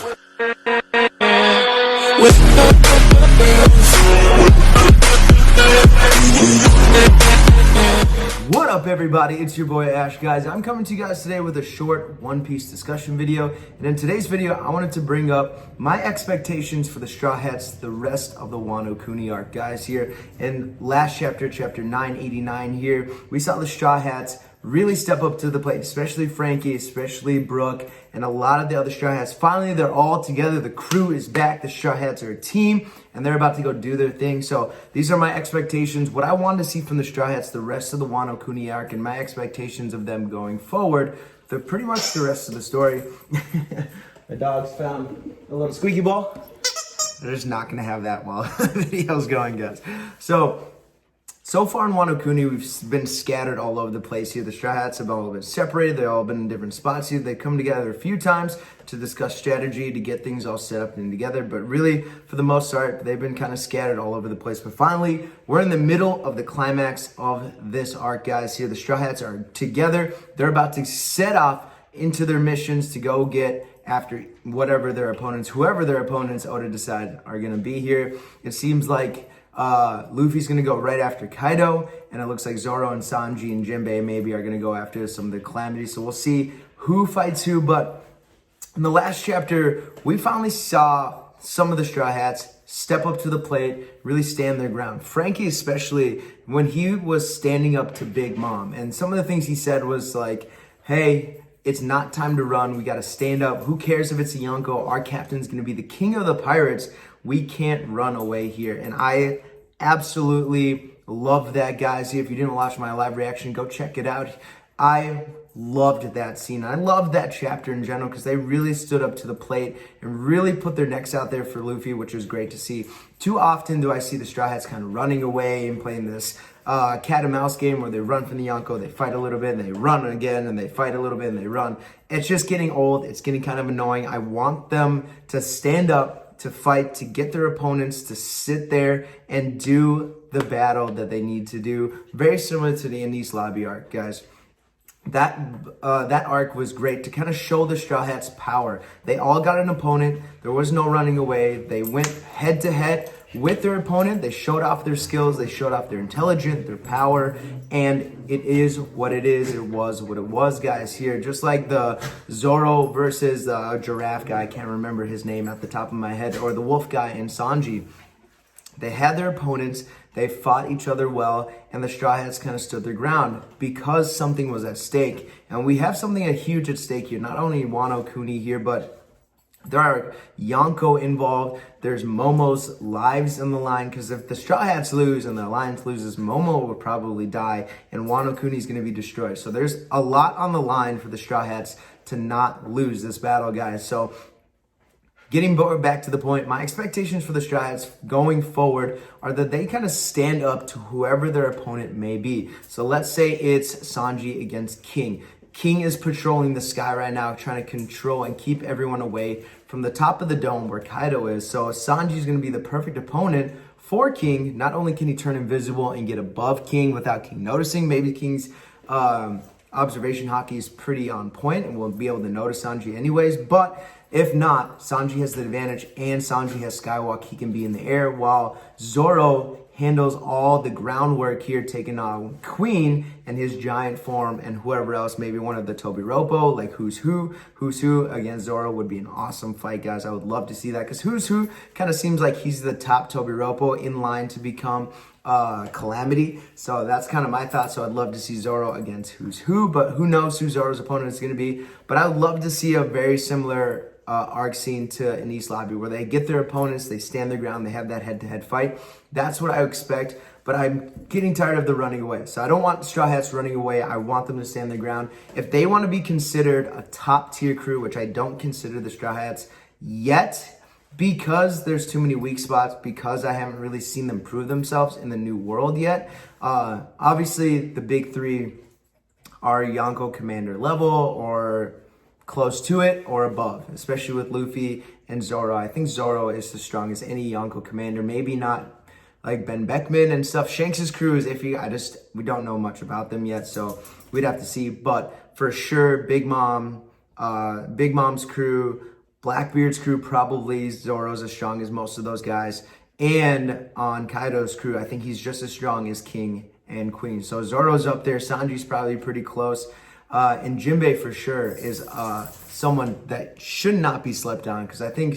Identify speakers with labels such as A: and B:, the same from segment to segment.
A: What up, everybody? It's your boy Ash, guys. I'm coming to you guys today with a short One Piece discussion video. And in today's video, I wanted to bring up my expectations for the Straw Hats, the rest of the Wano Kuni arc, guys. Here in last chapter, chapter 989 here, we saw the Straw Hats really step up to the plate, especially Frankie, especially Brooke, and a lot of the other Straw Hats. Finally, they're all together. The crew is back. The Straw Hats are a team, and they're about to go do their thing. So these are my expectations. What I wanted to see from the Straw Hats, the rest of the Wano Kuni arc, and my expectations of them going forward. They're pretty much the rest of the story. My dogs found a little squeaky ball. They're just not going to have that while the video's going, guys. So far in Wano Kuni, we've been scattered all over the place here. The Straw Hats have all been separated. They've all been in different spots here. They come together a few times to discuss strategy, to get things all set up and together. But really, for the most part, they've been kind of scattered all over the place. But finally, we're in the middle of the climax of this arc, guys. Here, the Straw Hats are together. They're about to set off into their missions to go get after whoever their opponents Oda decide are going to be here. It seems like Luffy's gonna go right after Kaido, and it looks like Zoro and Sanji and Jinbei maybe are gonna go after some of the calamities. So we'll see who fights who. But in the last chapter, we finally saw some of the Straw Hats step up to the plate, really stand their ground. Frankie, especially when he was standing up to Big Mom, and some of the things he said was like, "Hey, it's not time to run. We got to stand up. Who cares if it's a Yonko? Our captain's going to be the king of the pirates. We can't run away here." And I absolutely love that, guys. If you didn't watch my live reaction, go check it out. I loved that scene. I loved that chapter in general because they really stood up to the plate and really put their necks out there for Luffy, which was great to see. Too often do I see the Straw Hats kind of running away and playing this cat and mouse game where they run from the Yonko, they fight a little bit, and they run again, and they fight a little bit, and they run. It's just getting old. It's getting kind of annoying. I want them to stand up, to fight, to get their opponents to sit there and do the battle that they need to do. Very similar to the Enies Lobby arc, guys. That arc was great to kind of show the Straw Hats' power. They all got an opponent. There was no running away. They went head to head with their opponent. They showed off their skills. They showed off their intelligence, their power, and it is what it is. It was what it was, guys. Here, just like the Zoro versus the giraffe guy. I can't remember his name at the top of my head, or the wolf guy in Sanji. They had their opponents, they fought each other well, and the Straw Hats kind of stood their ground because something was at stake. And we have something huge at stake here. Not only Wano Kuni here, but there are Yonko involved. There's Momo's lives on the line, because if the Straw Hats lose and the Alliance loses, Momo will probably die, and Wano Kuni is going to be destroyed. So there's a lot on the line for the Straw Hats to not lose this battle, guys. So getting back to the point, my expectations for the Straw Hats going forward are that they kind of stand up to whoever their opponent may be. So let's say it's Sanji against King. King is patrolling the sky right now, trying to control and keep everyone away from the top of the dome where Kaido is. So Sanji is going to be the perfect opponent for King. Not only can he turn invisible and get above King without King noticing, maybe King's observation hockey is pretty on point and we'll be able to notice Sanji anyways. But if not, Sanji has the advantage, and Sanji has Skywalk. He can be in the air while Zoro handles all the groundwork here, taking on Queen and his giant form, and whoever else, maybe one of the Tobiropo, like Who's Who against Zoro would be an awesome fight, guys. I would love to see that, because Who's Who kind of seems like he's the top Tobiropo in line to become Calamity. So that's kind of my thought. So I'd love to see Zoro against Who's Who, but who knows who Zoro's opponent is going to be. But I would love to see a very similar arc scene to Enies Lobby, where they get their opponents, they stand their ground, they have that head-to-head fight. That's what I expect, but I'm getting tired of the running away. So I don't want Straw Hats running away. I want them to stand their ground. If they want to be considered a top-tier crew, which I don't consider the Straw Hats yet, because there's too many weak spots, because I haven't really seen them prove themselves in the new world yet. Obviously, the big three are Yonko commander level, or close to it, or above, especially with Luffy and Zoro. I think Zoro is the strongest any Yonko commander, maybe not like Ben Beckman and stuff. Shanks' crew is iffy. We don't know much about them yet, so we'd have to see. But for sure, Big Mom's crew, Blackbeard's crew, probably Zoro's as strong as most of those guys. And on Kaido's crew, I think he's just as strong as King and Queen. So Zoro's up there. Sanji's probably pretty close. And Jinbei for sure is someone that should not be slept on, because I think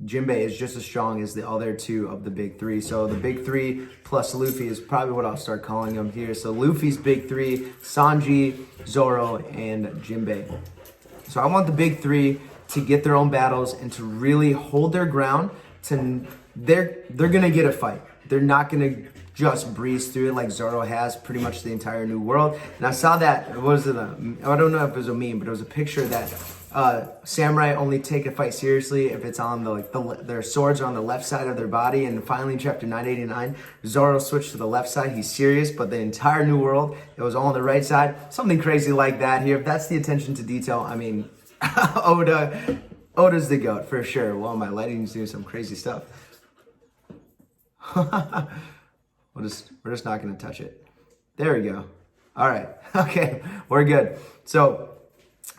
A: Jinbei is just as strong as the other two of the big three. So the big three plus Luffy is probably what I'll start calling them here. So Luffy's big three: Sanji, Zoro, and Jinbei. So I want the big three to get their own battles and to really hold their ground. They're gonna get a fight. They're not gonna just breeze through it like Zoro has pretty much the entire New World. And I saw that, I don't know if it was a meme, but it was a picture that samurai only take a fight seriously if it's on their swords are on the left side of their body. And finally in chapter 989, Zoro switched to the left side. He's serious, but the entire New World, it was all on the right side. Something crazy like that here. If that's the attention to detail, I mean, Oda's the GOAT for sure. Well, my lighting's doing some crazy stuff. We're just not gonna touch it. There we go. All right, okay, we're good. So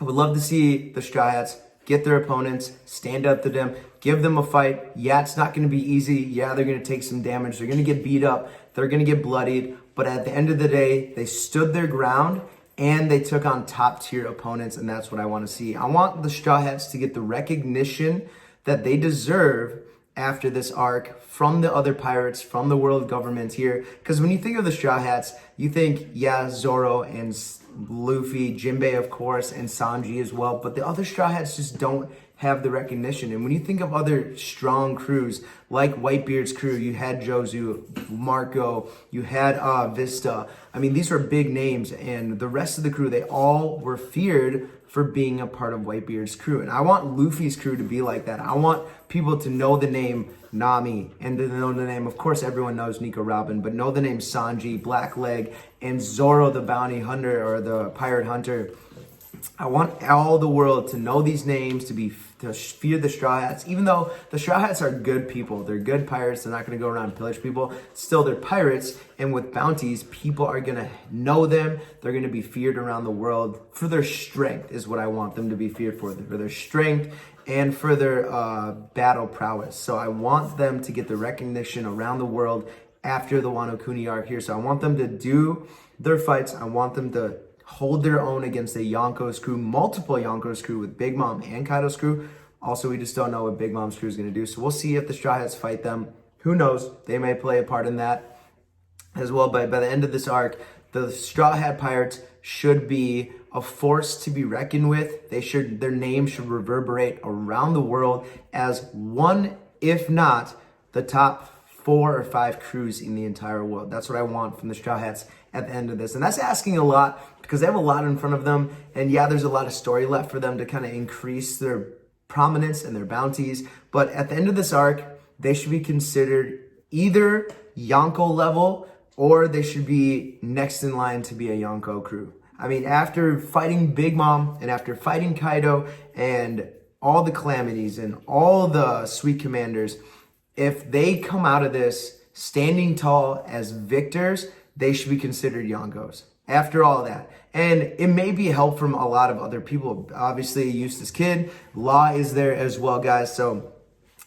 A: I would love to see the Straw Hats get their opponents, stand up to them, give them a fight. Yeah, it's not gonna be easy. Yeah, they're gonna take some damage. They're gonna get beat up. They're gonna get bloodied. But at the end of the day, they stood their ground and they took on top tier opponents, and that's what I want to see. I want the Straw Hats to get the recognition that they deserve after this arc from the other pirates, from the world government here. Because when you think of the Straw Hats, you think, yeah, Zoro and Luffy, Jinbei, of course, and Sanji as well. But the other Straw Hats just don't have the recognition. And when you think of other strong crews, like Whitebeard's crew, you had Jozu, Marco, you had Vista. I mean, these were big names. And the rest of the crew, they all were feared for being a part of Whitebeard's crew. And I want Luffy's crew to be like that. I want people to know the name Nami, and to know the name, of course, everyone knows Nico Robin, but know the name Sanji, Blackleg, and Zoro the bounty hunter, or the pirate hunter. I want all the world to know these names, to fear the Straw Hats. Even though the Straw Hats are good people, they're good pirates, they're not going to go around and pillage people. Still, they're pirates, and with bounties, people are going to know them. They're going to be feared around the world for their strength, is what I want them to be feared for their strength and for their battle prowess. So I want them to get the recognition around the world after the Wano Kuni arc here. So I want them to do their fights. I want them to hold their own against the Yonko's crew, multiple Yonko's crew with Big Mom and Kaido's crew. Also, we just don't know what Big Mom's crew is going to do. So we'll see if the Straw Hats fight them. Who knows? They may play a part in that as well. But by the end of this arc, the Straw Hat Pirates should be a force to be reckoned with. Their name should reverberate around the world as one, if not the top 4 or 5 crews in the entire world. That's what I want from the Straw Hats at the end of this. And that's asking a lot, because they have a lot in front of them. And yeah, there's a lot of story left for them to kind of increase their prominence and their bounties. But at the end of this arc, they should be considered either Yonko level, or they should be next in line to be a Yonko crew. I mean, after fighting Big Mom and after fighting Kaido and all the calamities and all the sweet commanders, if they come out of this standing tall as victors, they should be considered Yonkos after all that. And it may be help from a lot of other people. Obviously, Eustace Kid, Law is there as well, guys. So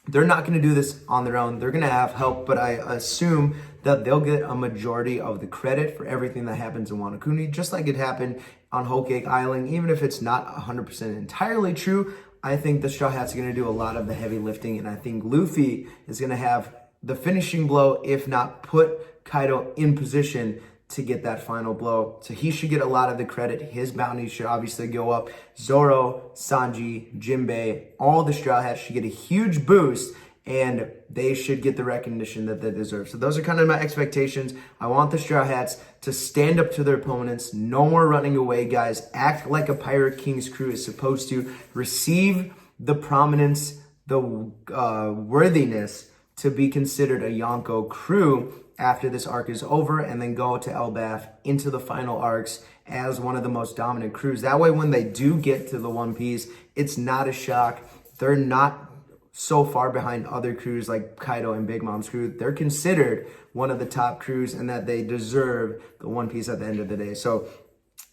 A: they're not going to do this on their own. They're going to have help, but I assume that they'll get a majority of the credit for everything that happens in Wano Kuni, just like it happened on Whole Cake Island. Even if it's not 100% entirely true, I think the Straw Hats are going to do a lot of the heavy lifting, and I think Luffy is going to have the finishing blow, if not put Kaido in position to get that final blow. So he should get a lot of the credit. His bounty should obviously go up. Zoro, Sanji, Jinbei, all the Straw Hats should get a huge boost, and they should get the recognition that they deserve. So those are kind of my expectations. I want the Straw Hats to stand up to their opponents. No more running away, guys. Act like a Pirate King's crew is supposed to. Receive the prominence, the worthiness to be considered a Yonko crew after this arc is over, and then go to Elbaf into the final arcs as one of the most dominant crews. That way, when they do get to the One Piece, it's not a shock. They're not so far behind other crews like Kaido and Big Mom's crew. They're considered one of the top crews, and that they deserve the One Piece at the end of the day. So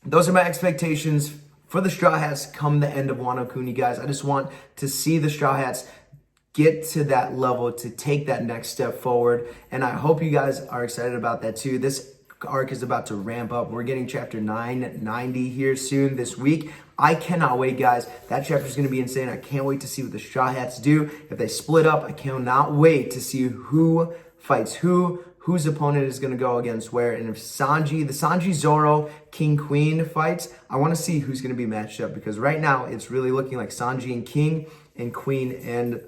A: those are my expectations for the Straw Hats come the end of Wano Kuni, guys. I just want to see the Straw Hats get to that level, to take that next step forward. And I hope you guys are excited about that too. This arc is about to ramp up. We're getting chapter 990 here soon this week. I cannot wait, guys. That chapter is going to be insane. I can't wait to see what the Straw Hats do. If they split up, I cannot wait to see who fights whose opponent is going to go against where. And if the Sanji, Zoro, King, Queen fights, I want to see who's going to be matched up, because right now it's really looking like Sanji and King and Queen and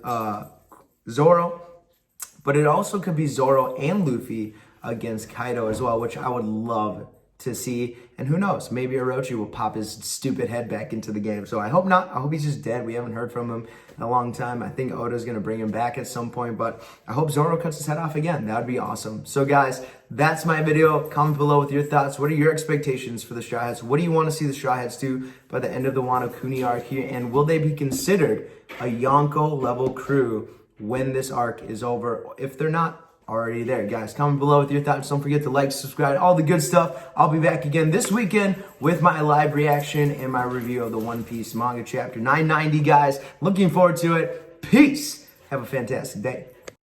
A: Zoro. But it also could be Zoro and Luffy against Kaido as well, which I would love to see. And who knows, maybe Orochi will pop his stupid head back into the game. So I hope not. I hope he's just dead. We haven't heard from him in a long time. I think Oda's going to bring him back at some point, but I hope Zoro cuts his head off again. That would be awesome. So guys, that's my video. Comment below with your thoughts. What are your expectations for the Straw Hats? What do you want to see the Straw Hats do by the end of the Wano Kuni arc here? And will they be considered a Yonko level crew when this arc is over? If they're not already there, guys, comment below with your thoughts. Don't forget to like, subscribe, all the good stuff. I'll be back again this weekend with my live reaction and my review of the One Piece manga chapter 990, guys. Looking forward to it. Peace. Have a fantastic day.